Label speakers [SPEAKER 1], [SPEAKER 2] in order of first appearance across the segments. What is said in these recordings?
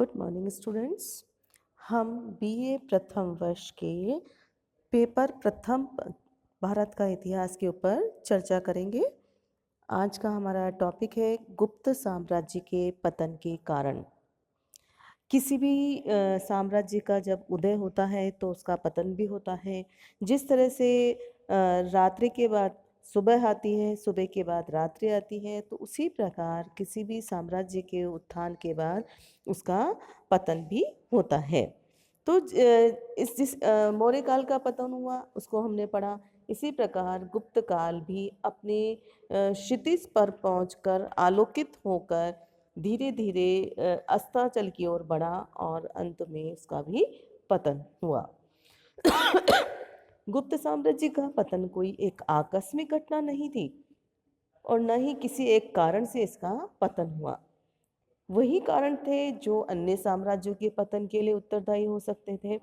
[SPEAKER 1] Good morning students. हम BA प्रथम वर्ष के पेपर प्रथम भारत का इतिहास के ऊपर चर्चा करेंगे। आज का हमारा टॉपिक है गुप्त साम्राज्य के पतन के कारण। किसी भी साम्राज्य का जब उदय होता है तो उसका पतन भी होता है। जिस तरह से रात्रि के बाद सुबह आती है, सुबह के बाद रात्रि आती है, तो उसी प्रकार किसी भी साम्राज्य के उत्थान के बाद उसका पतन भी होता है। तो इस जिस मौर्य काल का पतन हुआ उसको हमने पढ़ा। इसी प्रकार गुप्त काल भी अपने क्षितिज पर पहुंचकर आलोकित होकर धीरे धीरे अस्ताचल की ओर बढ़ा और अंत में उसका भी पतन हुआ। गुप्त साम्राज्य का पतन कोई एक आकस्मिक घटना नहीं थी और न ही किसी एक कारण से इसका पतन हुआ। वही कारण थे जो अन्य साम्राज्यों के पतन के लिए उत्तरदायी हो सकते थे।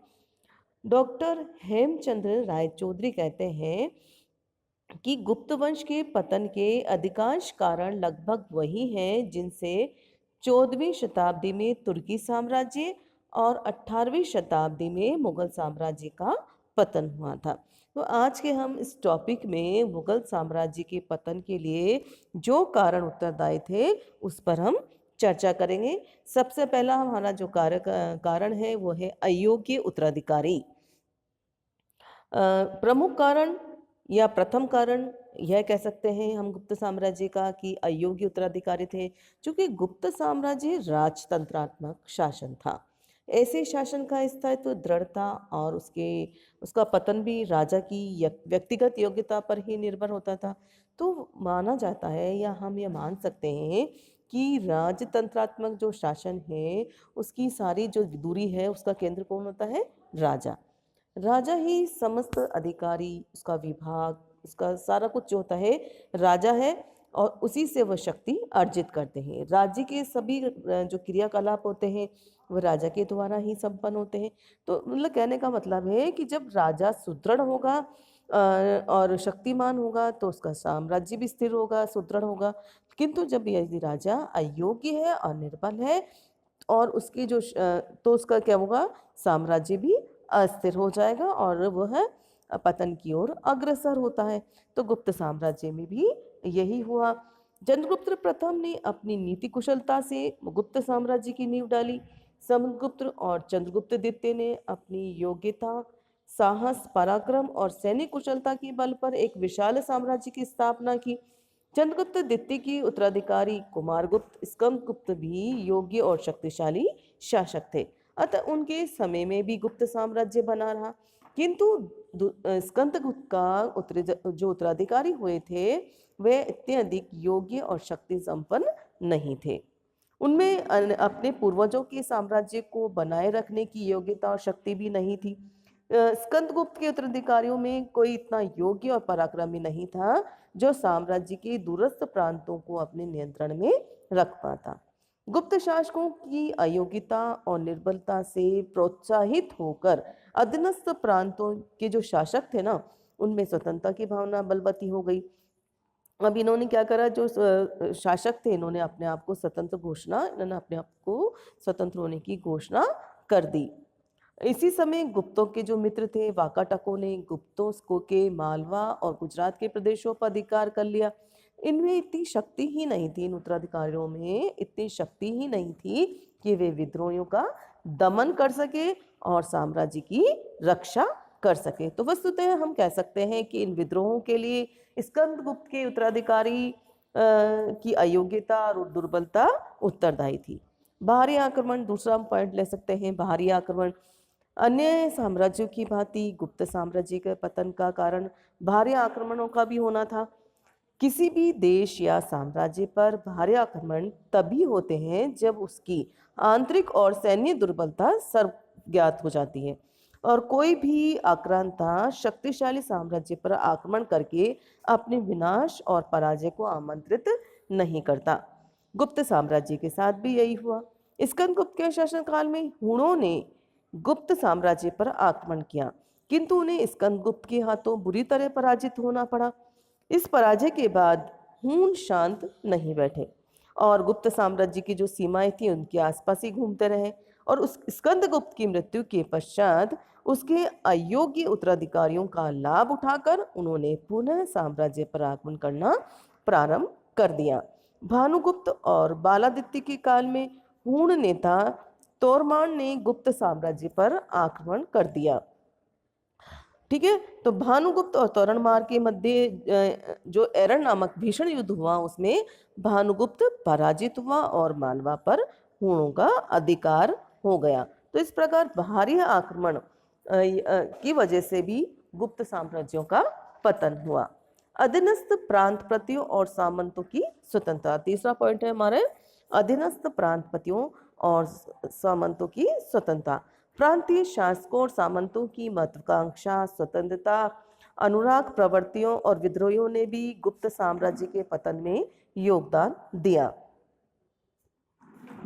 [SPEAKER 1] डॉक्टर हेमचंद्र राय चौधरी कहते हैं कि गुप्त वंश के पतन के अधिकांश कारण लगभग वही हैं जिनसे 14वीं शताब्दी में तुर्की साम्राज्य और 18वीं शताब्दी में मुगल साम्राज्य का पतन हुआ था। तो आज के हम इस टॉपिक में मुगल साम्राज्य के पतन के लिए जो कारण उत्तरदायी थे उस पर हम चर्चा करेंगे। सबसे पहला हमारा जो कारण है वो है अयोग्य उत्तराधिकारी। प्रमुख कारण या प्रथम कारण यह कह सकते हैं हम गुप्त साम्राज्य का कि अयोग्य उत्तराधिकारी थे, क्योंकि गुप्त साम्राज्य राजतंत्रात्मक शासन था। ऐसे शासन का स्थायित्व दृढ़ता और उसका पतन भी राजा की व्यक्तिगत योग्यता पर ही निर्भर होता था। तो माना जाता है या हम ये मान सकते हैं कि राजतंत्रात्मक जो शासन है उसकी सारी जो दूरी है उसका केंद्र कौन होता है? राजा। राजा ही समस्त अधिकारी, उसका विभाग, उसका सारा कुछ जो होता है राजा है और उसी से वह शक्ति अर्जित करते हैं। राज्य के सभी जो क्रियाकलाप होते हैं वह राजा के द्वारा ही संपन्न होते हैं। तो मतलब कहने का मतलब है कि जब राजा सुदृढ़ होगा और शक्तिमान होगा तो उसका साम्राज्य भी स्थिर होगा, सुदृढ़ होगा। किंतु जब यदि राजा अयोग्य है और निर्बल है और उसकी तो उसका क्या होगा? साम्राज्य भी अस्थिर हो जाएगा और वह पतन की ओर अग्रसर होता है। तो गुप्त साम्राज्य में भी यही हुआ। चंद्रगुप्त प्रथम ने अपनी नीति कुशलता से गुप्त साम्राज्य की नींव डाली। समुद्रगुप्त और चंद्रगुप्त द्वितीय ने अपनी योग्यता, साहस, पराक्रम और सैनिक कुशलता के बल पर एक विशाल साम्राज्य की स्थापना की। चंद्रगुप्त द्वितीय की उत्तराधिकारी कुमारगुप्त, स्कंदगुप्त भी योग्य और शक्तिशाली शासक थे, अतः उनके समय में भी गुप्त साम्राज्य बना रहा। किंतु स्कंदगुप्त का जो उत्तराधिकारी हुए थे वे इतने अधिक योग्य और शक्ति संपन्न नहीं थे। उनमें अपने पूर्वजों के साम्राज्य को बनाए रखने की योग्यता और शक्ति भी नहीं थी। स्कंदगुप्त के उत्तराधिकारियों में कोई इतना योग्य और पराक्रमी नहीं था जो साम्राज्य के दूरस्थ प्रांतों को अपने नियंत्रण में रख पाता। गुप्त शासकों की अयोग्यता और निर्बलता से प्रोत्साहित होकर अधीनस्थ प्रांतों के जो शासक थे ना उनमें स्वतंत्रता की भावना बलवती हो गई। अब इन्होंने क्या करा, जो शासक थे इन्होंने अपने आप को स्वतंत्र होने की घोषणा कर दी। इसी समय गुप्तों के जो मित्र थे वाकाटकों ने गुप्तों को के मालवा और गुजरात के प्रदेशों पर अधिकार कर लिया। इनमें इतनी शक्ति ही नहीं थी, इन उत्तराधिकारियों में इतनी शक्ति ही नहीं थी कि वे विद्रोहियों का दमन कर सके और साम्राज्य की रक्षा कर सके। तो वस्तुतः हम कह सकते हैं कि इन विद्रोहों के लिए स्कंदगुप्त के उत्तराधिकारी की अयोग्यता और दुर्बलता उत्तरदायी थी। बाहरी आक्रमण, दूसरा हम पॉइंट ले सकते हैं बाहरी आक्रमण। अन्य साम्राज्यों की भांति गुप्त साम्राज्य के पतन का कारण बाहरी आक्रमणों का भी होना था। किसी भी देश या साम्राज्य पर बाहरी आक्रमण तभी होते हैं जब उसकी आंतरिक और सैन्य दुर्बलता सर्वज्ञात हो जाती है और कोई भी आक्रांता शक्तिशाली साम्राज्य पर आक्रमण करके अपने विनाश और पराजय को आमंत्रित नहीं करता। गुप्त साम्राज्य के साथ भी यही हुआ। स्कंदगुप्त के शासनकाल में हुणों ने गुप्त साम्राज्य पर आक्रमण किया, किंतु उन्हें स्कंदगुप्त के हाथों बुरी तरह पराजित होना पड़ा। इस पराजय के बाद हुण शांत नहीं बैठे और गुप्त साम्राज्य की जो सीमाएं थी उनके आसपास ही घूमते रहे। और उस स्कंदगुप्त की मृत्यु के पश्चात उसके अयोग्य उत्तराधिकारियों का लाभ उठाकर उन्होंने पुनः साम्राज्य पर आक्रमण करना प्रारंभ कर दिया। भानुगुप्त और बालादित्य के काल में हूण नेता तोरमान ने गुप्त साम्राज्य पर आक्रमण कर दिया। ठीक है, तो भानुगुप्त और तोरणमार के मध्य जो एरन नामक भीषण युद्ध हुआ उसमें भानुगुप्त पराजित हुआ और मालवा पर हूणों का अधिकार हो गया। तो इस प्रकार बाहरी आक्रमण की वजह से भी गुप्त साम्राज्यों का पतन हुआ। अधीनस्थ प्रांतपतियों और सामंतों की स्वतंत्रता, तीसरा पॉइंट है हमारे अधीनस्थ प्रांतपतियों और सामंतों की स्वतंत्रता। प्रांतीय शासकों और सामंतों की महत्वाकांक्षा, स्वतंत्रता, अनुराग प्रवृत्तियों और विद्रोहियों ने भी गुप्त साम्राज्य के पतन में योगदान दिया।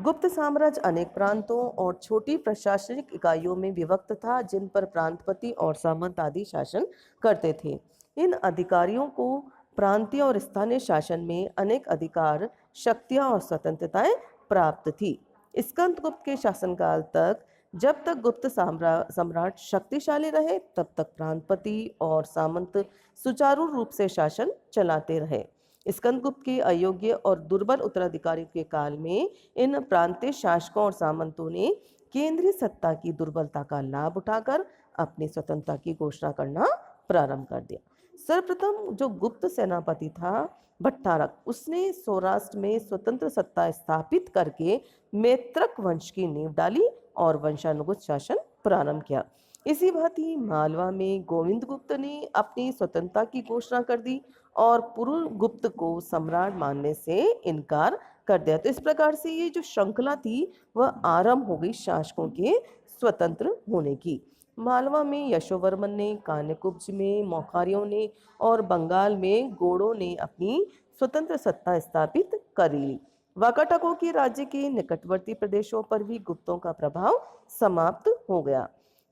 [SPEAKER 1] गुप्त साम्राज्य अनेक प्रांतों और छोटी प्रशासनिक इकाइयों में विभक्त था, जिन पर प्रांतपति और सामंत आदि शासन करते थे। इन अधिकारियों को प्रांतीय और स्थानीय शासन में अनेक अधिकार, शक्तियां और स्वतंत्रताएं प्राप्त थी। स्कंदगुप्त के शासनकाल तक, जब तक गुप्त सम्राट शक्तिशाली रहे, तब तक प्रांतपति और सामंत सुचारू रूप से शासन चलाते रहे। स्कंदगुप्त के अयोग्य और दुर्बल उत्तराधिकारी के काल में इन प्रांतीय शासकों और सामंतों ने केंद्रीय सत्ता की दुर्बलता का लाभ उठाकर अपनी स्वतंत्रता की घोषणा करना प्रारंभ कर दिया। सर्वप्रथम जो गुप्त सेनापति था भट्टारक, उसने सौराष्ट्र में स्वतंत्र सत्ता स्थापित करके मैत्रक वंश की नींव डाली और वंशानुगत शासन प्रारंभ किया। इसी भांति मालवा में गोविंद गुप्त ने अपनी स्वतंत्रता की घोषणा कर दी और पुरुगुप्त को सम्राट मानने से इनकार कर दिया। तो इस प्रकार से ये जो श्रृंखला थी वह आरंभ हो गई शासकों के स्वतंत्र होने की। मालवा में यशोवर्मन ने, कान्यकुब्ज में मौखारियों ने और बंगाल में गोड़ों ने अपनी स्वतंत्र सत्ता स्थापित कर ली। वाकाटकों के राज्य के निकटवर्ती प्रदेशों पर भी गुप्तों का प्रभाव समाप्त हो गया।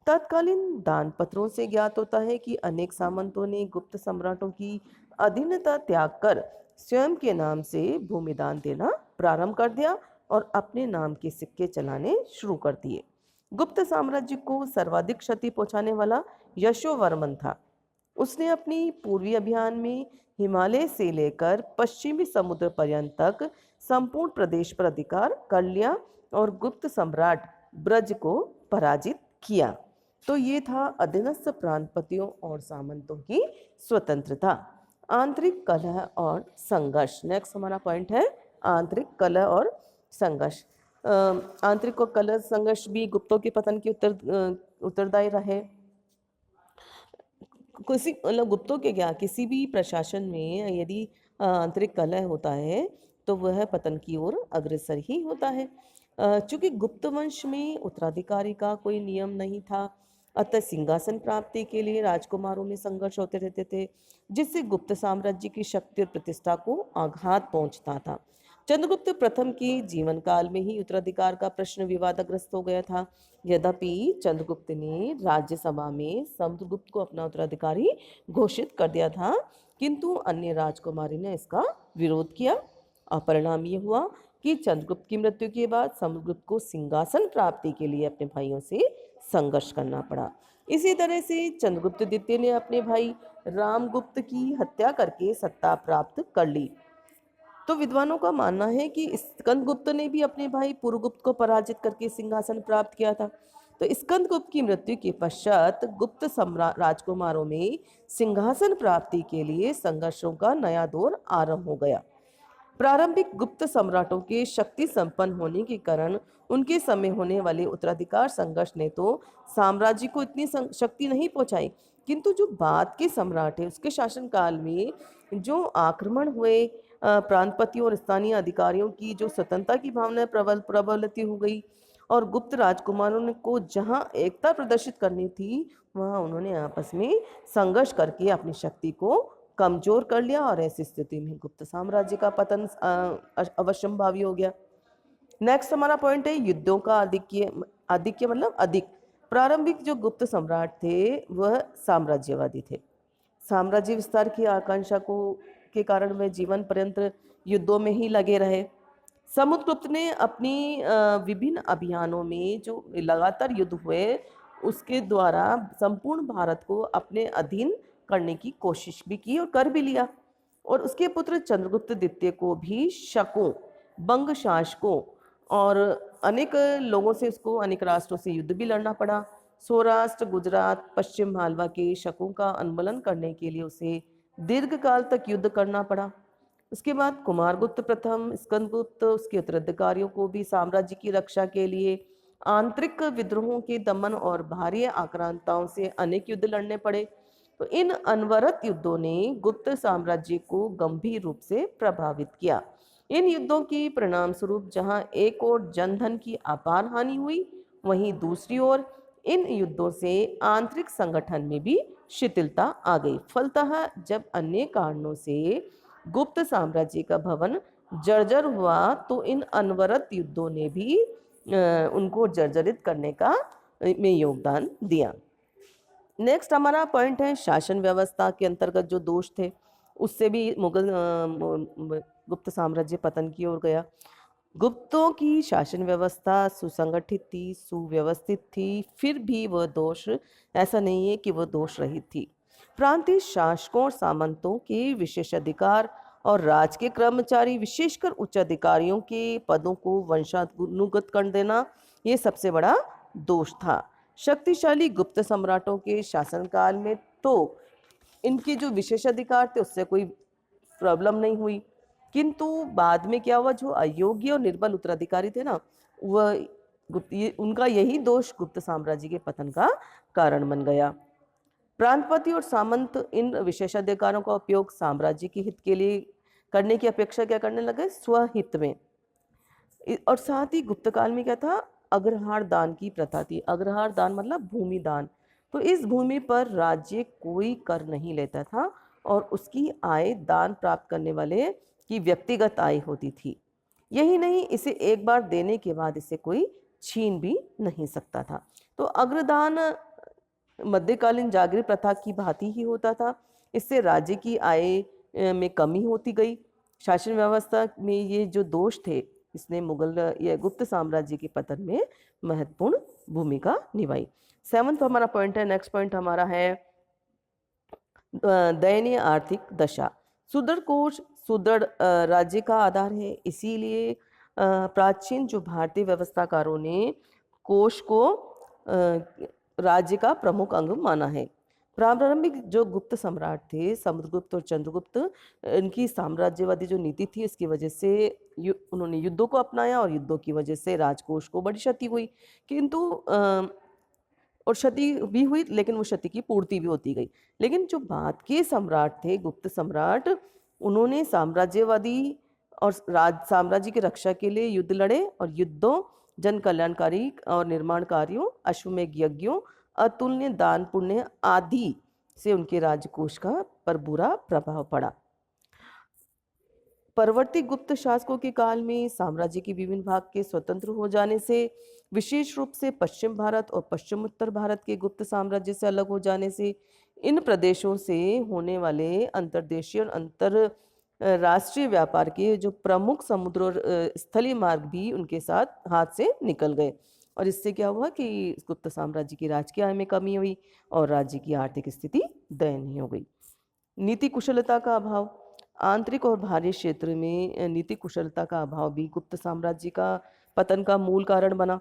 [SPEAKER 1] तत्कालीन दान पत्रों से ज्ञात होता है कि अनेक सामंतों ने गुप्त सम्राटों की अधीनता त्याग कर स्वयं के नाम से भूमि दान देना प्रारंभ कर दिया और अपने नाम के सिक्के चलाने शुरू कर दिए। गुप्त साम्राज्य को सर्वाधिक क्षति पहुंचाने वाला यशोवर्मन था। उसने अपनी पूर्वी अभियान में हिमालय से लेकर पश्चिमी समुद्र पर्यंत तक संपूर्ण प्रदेश पर अधिकार कर लिया और गुप्त सम्राट ब्रज को पराजित किया। तो ये था अधीनस्थ प्रांतपतियों और सामंतों की स्वतंत्रता। आंतरिक कलह और संघर्ष, नेक्स्ट हमारा पॉइंट है आंतरिक कलह और संघर्ष। आंतरिक और कलह संघर्ष भी गुप्तों के पतन के उत्तरदायी रहे। किसी मतलब गुप्तों के क्या, किसी भी प्रशासन में यदि आंतरिक कलह होता है तो वह पतन की ओर अग्रसर ही होता है। चूंकि गुप्त वंश में उत्तराधिकारी का कोई नियम नहीं था, अतः सिंहासन प्राप्ति के लिए राजकुमारों में संघर्ष होते रहते थे, जिससे गुप्त साम्राज्य की शक्ति और प्रतिष्ठा को आघात पहुंचता था। चंद्रगुप्त प्रथम के जीवन काल में ही उत्तराधिकार का प्रश्न विवादग्रस्त हो गया था। यद्यपि चंद्रगुप्त ने राज्यसभा में समुद्रगुप्त को अपना उत्तराधिकारी घोषित कर दिया था, किंतु अन्य राजकुमारी ने इसका विरोध किया और परिणाम ये हुआ कि चंद्रगुप्त की मृत्यु के बाद समुद्रगुप्त को सिंहासन प्राप्ति के लिए अपने भाइयों से संघर्ष करना पड़ा। इसी तरह से चंद्रगुप्त द्वितीय ने अपने भाई रामगुप्त की हत्या करके सत्ता प्राप्त कर ली। तो विद्वानों का मानना है कि स्कंदगुप्त ने भी अपने भाई पुरुगुप्त को पराजित करके सिंहासन प्राप्त किया था। तो स्कंदगुप्त की मृत्यु के पश्चात गुप्त राजकुमारों में सिंहासन प्राप्ति के लिए संघर्षों का नया दौर आरंभ हो गया। प्रारंभिक गुप्त सम्राटों के शक्ति संपन्न होने के कारण उनके समय होने वाले उत्तराधिकार संघर्ष ने तो साम्राज्य को इतनी शक्ति नहीं पहुंचाई, किंतु जो बाद के सम्राट है उसके शासनकाल में जो आक्रमण हुए, प्रांतपतियों और स्थानीय अधिकारियों की जो स्वतंत्रता की भावना प्रबलती हो गई और गुप्त राजकुमारों को जहां एकता प्रदर्शित करनी थी वहां उन्होंने आपस में संघर्ष करके अपनी शक्ति को कमजोर कर लिया और ऐसी स्थिति में गुप्त साम्राज्य का पतन अवश्यंभावी हो गया। नेक्स्ट हमारा पॉइंट है युद्धों का आधिक्य। आधिक्य मतलब अधिक। प्रारंभिक जो गुप्त सम्राट थे वह साम्राज्यवादी थे। साम्राज्य विस्तार की आकांक्षा को के कारण वे जीवन पर्यंत युद्धों में ही लगे रहे। समुद्रगुप्त ने अपनी विभिन्न अभियानों में जो लगातार युद्ध हुए उसके द्वारा संपूर्ण भारत को अपने अधीन करने की कोशिश भी की और कर भी लिया। और उसके पुत्र चंद्रगुप्त द्वितीय को भी शकों, बंग शासकों और अनेक लोगों से उसको अनेक राष्ट्रों से युद्ध भी लड़ना पड़ा। सौराष्ट्र, गुजरात, पश्चिम मालवा के शकों का उन्मूलन करने के लिए उसे दीर्घ काल तक युद्ध करना पड़ा। उसके बाद कुमारगुप्त प्रथम, स्कंदगुप्त, उसके उत्तराधिकारियों को भी साम्राज्य की रक्षा के लिए आंतरिक विद्रोहों के दमन और बाहरी आक्रांताओं से अनेक युद्ध लड़ने पड़े। तो इन अनवरत युद्धों ने गुप्त साम्राज्य को गंभीर रूप से प्रभावित किया। इन युद्धों के परिणाम स्वरूप जहां एक ओर जनधन की अपार हानि हुई, वहीं दूसरी ओर इन युद्धों से आंतरिक संगठन में भी शिथिलता आ गई। फलतः जब अन्य कारणों से गुप्त साम्राज्य का भवन जर्जर हुआ तो इन अनवरत युद्धों ने भी उनको जर्जरित करने का में योगदान दिया। नेक्स्ट हमारा पॉइंट है शासन व्यवस्था के अंतर्गत जो दोष थे उससे भी मुगल गुप्त साम्राज्य पतन की ओर गया। गुप्तों की शासन व्यवस्था सुसंगठित थी, सुव्यवस्थित थी, फिर भी वह दोष ऐसा नहीं है कि वह दोष रहित थी। प्रांतीय शासकों और सामंतों के विशेषाधिकार और राज के कर्मचारी विशेषकर उच्च अधिकारियों के पदों को वंशानुगत कर देना ये सबसे बड़ा दोष था। शक्तिशाली गुप्त सम्राटों के शासनकाल में तो इनके जो विशेषाधिकार थे उससे कोई प्रॉब्लम नहीं हुई, किंतु बाद में क्या हुआ, जो अयोग्य और निर्बल उत्तराधिकारी थे ना, वह उनका यही दोष गुप्त साम्राज्य के पतन का कारण बन गया। प्रांतपति और सामंत इन विशेषाधिकारों का उपयोग साम्राज्य के हित के लिए करने की अपेक्षा क्या करने लगे, स्वहित में। और साथ ही गुप्त काल में क्या था, अग्रहार दान की प्रथा थी। अग्रहार दान मतलब भूमि दान। तो इस भूमि पर राज्य कोई कर नहीं लेता था और उसकी आय दान प्राप्त करने वाले की व्यक्तिगत आय होती थी। यही नहीं, इसे एक बार देने के बाद इसे कोई छीन भी नहीं सकता था। तो अग्रदान मध्यकालीन जागीर प्रथा की भांति ही होता था। इससे राज्य की आय में कमी होती गई। शासन व्यवस्था में ये जो दोष थे इसने मुगल या गुप्त साम्राज्य के पतन में महत्वपूर्ण भूमिका निभाई। 7वां हमारा पॉइंट है, नेक्स्ट पॉइंट हमारा है दयनीय आर्थिक दशा। सुदृढ़ कोष सुदृढ़ राज्य का आधार है। इसीलिए प्राचीन जो भारतीय व्यवस्थाकारों ने कोष को राज्य का प्रमुख अंग माना है। प्रारंभिक जो गुप्त सम्राट थे समुद्रगुप्त और चंद्रगुप्त, इनकी साम्राज्यवादी जो नीति थी इसकी वजह से उन्होंने युद्धों को अपनाया और युद्धों की वजह से राजकोष को बड़ी क्षति हुई, किंतु और क्षति भी हुई लेकिन वो क्षति की पूर्ति भी होती गई। लेकिन जो बाद के सम्राट थे गुप्त सम्राट, उन्होंने साम्राज्यवादी और साम्राज्य की रक्षा के लिए युद्ध लड़े और युद्धों, जन कल्याणकारी और निर्माण कार्यों, अश्वमेध यज्ञों, अतुलनीय दान पुण्य आदि से उनके राजकोष का पर बुरा प्रभाव पड़ा। परवर्ती गुप्त शासकों के काल में साम्राज्य के विभिन्न भाग के स्वतंत्र हो जाने से, विशेष रूप से पश्चिम भारत और पश्चिम उत्तर भारत के गुप्त साम्राज्य से अलग हो जाने से, इन प्रदेशों से होने वाले अंतर्देशीय और अंतर राष्ट्रीय व्यापार के जो प्रमुख समुद्र और स्थलीय मार्ग भी उनके साथ हाथ से निकल गए। और इससे क्या हुआ कि गुप्त साम्राज्य की राजकीय आय में कमी हुई और राज्य की आर्थिक स्थिति दयनीय हो गई। नीति कुशलता का अभाव। आंतरिक और बाहरी क्षेत्र में नीति कुशलता का अभाव भी गुप्त साम्राज्य का पतन का मूल कारण बना।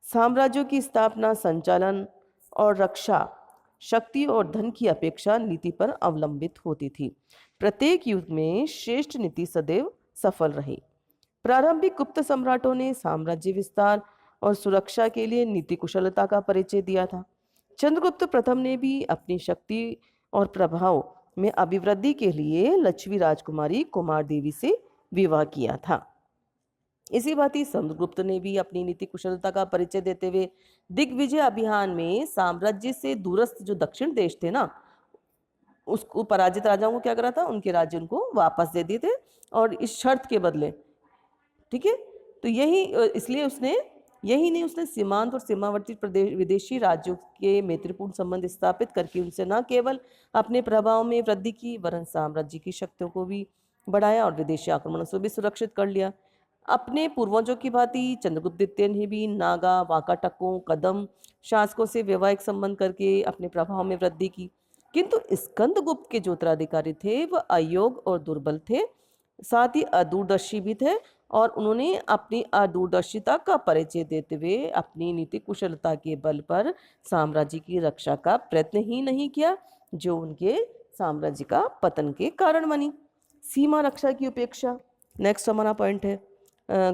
[SPEAKER 1] साम्राज्यों की स्थापना, संचालन और रक्षा शक्ति और धन की अपेक्षा नीति पर अवलंबित होती थी। प्रत्येक युग में श्रेष्ठ नीति सदैव सफल रही। प्रारंभिक गुप्त सम्राटों ने साम्राज्य विस्तार और सुरक्षा के लिए नीति कुशलता का परिचय दिया था। चंद्रगुप्त प्रथम ने भी अपनी शक्ति और प्रभाव में अभिवृद्धि के लिए लक्ष्मी राजकुमारी कुमार देवी से विवाह किया था। इसी भांति समुद्रगुप्त ने भी अपनी नीति कुशलता का परिचय देते हुए दिग्विजय अभियान में साम्राज्य से दूरस्थ जो दक्षिण देश थे ना, उसको पराजित राजाओं को क्या करा था, उनके राज्य उनको वापस दे दिए थे और इस शर्त के बदले, ठीक है। तो यही इसलिए उसने सीमांत और सीमावर्ती प्रदेश विदेशी राज्यों के मैत्रीपूर्ण संबंध स्थापित करके उनसे न केवल अपने प्रभाव में वृद्धि की वरन साम्राज्य की शक्तियों को भी बढ़ाया और विदेशी आक्रमणों से भी सुरक्षित कर लिया। अपने पूर्वजों की भांति चंद्रगुप्त द्वितीय ने भी नागा, वाकाटकों, कदम शासकों से वैवाहिक संबंध करके अपने प्रभाव में वृद्धि की। किंतु स्कंदगुप्त के जो उत्तराधिकारी थे वह अयोग्य और दुर्बल थे, साथ ही अदूरदर्शी भी थे, और उन्होंने अपनी अदूरदर्शिता का परिचय देते हुए अपनी नीति कुशलता के बल पर साम्राज्य की रक्षा का प्रयत्न ही नहीं किया, जो उनके साम्राज्य का पतन के कारण बनी। सीमा रक्षा की उपेक्षा नेक्स्ट हमारा पॉइंट है।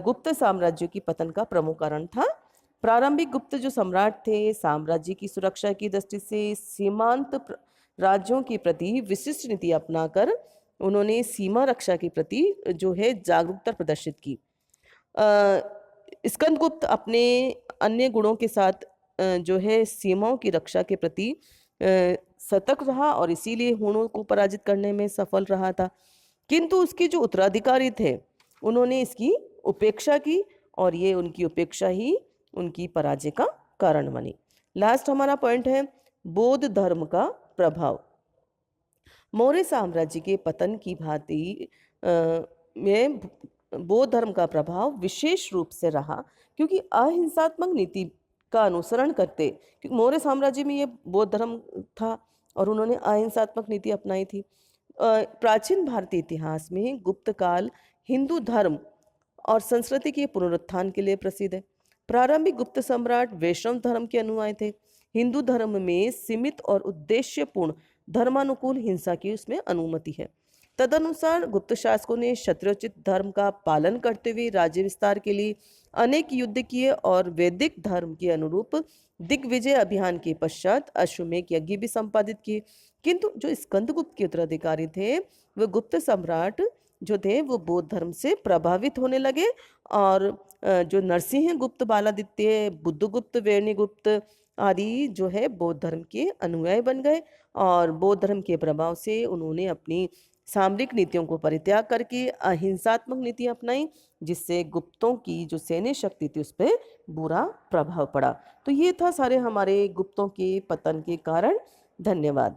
[SPEAKER 1] गुप्त साम्राज्य की पतन का प्रमुख कारण था प्रारंभिक गुप्त जो सम्राट थे, साम्राज्य की सुरक्षा की दृष्टि से सीमांत राज्यों के प्रति विशिष्ट नीति अपनाकर उन्होंने सीमा रक्षा के प्रति जो है जागरूकता प्रदर्शित की। स्कंदगुप्त अपने अन्य गुणों के साथ जो है सीमाओं की रक्षा के प्रति सतर्क रहा और इसीलिए हुणों को पराजित करने में सफल रहा था। किंतु उसके जो उत्तराधिकारी थे उन्होंने इसकी उपेक्षा की और ये उनकी उपेक्षा ही उनकी पराजय का कारण बनी। लास्ट हमारा पॉइंट है बौद्ध धर्म का प्रभाव। मौर्य साम्राज्य के पतन की भांति में बौद्ध धर्म का प्रभाव विशेष रूप से रहा, क्योंकि अहिंसात्मक नीति का अनुसरण करते, क्योंकि मौर्य साम्राज्य में ये बौद्ध धर्म था और उन्होंने अहिंसात्मक नीति अपनाई थी। प्राचीन भारतीय इतिहास में गुप्त काल हिंदू धर्म और संस्कृति के पुनरुत्थान के लिए प्रसिद्ध है। प्रारंभिक गुप्त सम्राट वैष्णव धर्म के अनुयायी थे। हिंदू धर्म में सीमित और उद्देश्यपूर्ण धर्मानुकूल हिंसा की उसमें अनुमति है। तदनुसार गुप्त शासकों ने क्षत्रियोचित धर्म का पालन करते हुए राज्य विस्तार के लिए अनेक युद्ध किए और वैदिक धर्म के अनुरूप दिग्विजय अभियान के पश्चात अश्वमेध यज्ञ भी संपादित किए। किंतु जो स्कंदगुप्त के उत्तराधिकारी थे वह गुप्त सम्राट जो थे वो बौद्ध धर्म से प्रभावित होने लगे और जो नरसिंह गुप्त, बालादित्य, बुद्धगुप्त, वेणुगुप्त आदि जो है बौद्ध धर्म के अनुयायी बन गए और बौद्ध धर्म के प्रभाव से उन्होंने अपनी सामरिक नीतियों को परित्याग करके अहिंसात्मक नीति अपनाई, जिससे गुप्तों की जो सैन्य शक्ति थी उस पर बुरा प्रभाव पड़ा। तो ये था सारे हमारे गुप्तों के पतन के कारण। धन्यवाद।